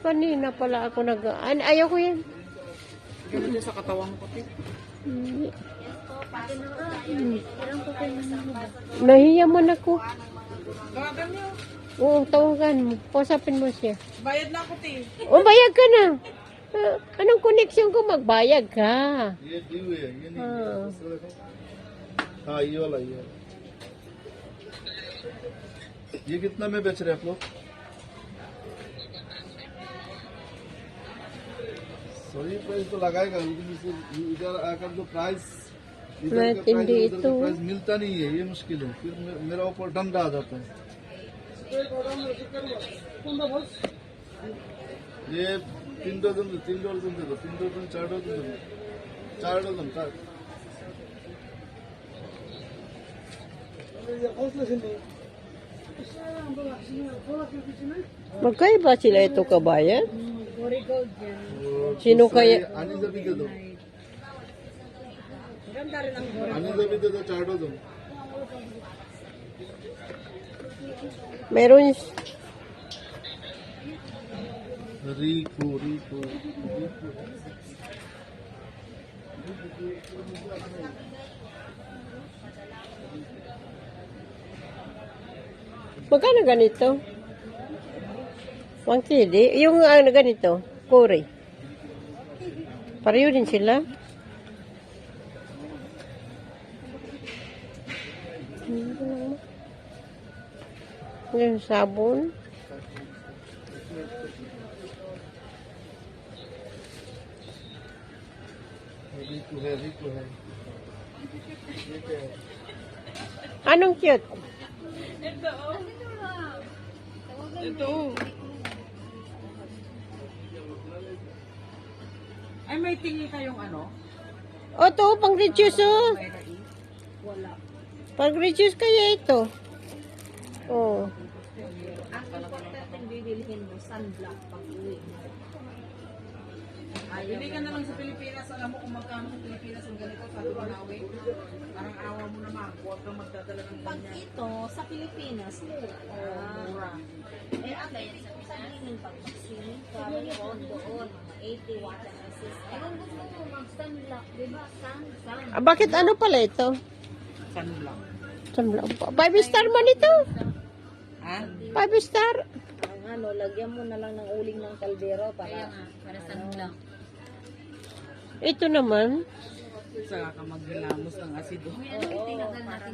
Kanina pala ako ayaw ko yan. Ganun din sa katawan ko. Hindi. Nahiya man ako. Tawagan niyo. Oo, tawagan mo. Pasapin mo siya. Bayad na ako, te. O, bayag ka na. Anong connection ko? Magbayag ka. ये ड्यू है ये नहीं है हाँ ये वाला ये कितना में बेच रहे हैं आप लोग सही प्राइस तो लगाएगा लेकिन इधर आकर जो प्राइस इधर का प्राइस मिलता नहीं है ये मुश्किल है फिर मेरा ऊपर दंड आ जाता है ये 3 डजन दे दो 3 डजन 4 डजन दे दो 4 डजन 4 Magkaiba sila ito kabayan? Sino kaya? आनी जबी दे दो आनी जबी दे दो 4 dozen Meron Rico magkano ganito? 1 kg? Yung ganito, kore. Pareho din sila. Yung sabon. Rico है Anong cute? Ito. Ay, may tingin kayong ano? O, ito, pang-reduce, oh. Wala. Pang-reduce kaya ito. Oh. Ang importante bibilihin mo, sunblock pag-uwi mo. Bili ka na lang sa Pilipinas. Alam mo kung magkano sa Pilipinas ang ganito sa Duwanawe. Parang awa mo naman. Huwag kang magdadala ng Pag ganyan. ito, sa Pilipinas, Mura. at sa hingin pag-vaccine, kami doon, mga 80 watt ang assist. Kung gusto mo mag-sunblock, di ba? Sun. Bakit ano pala ito? Sunblock. 5 star man ito. Ha? 5 star. Ang ano, lagyan mo na lang ng uling ng kaldero para sunblock. Ito naman. Saka ka maghilamos ng asido. Oo, para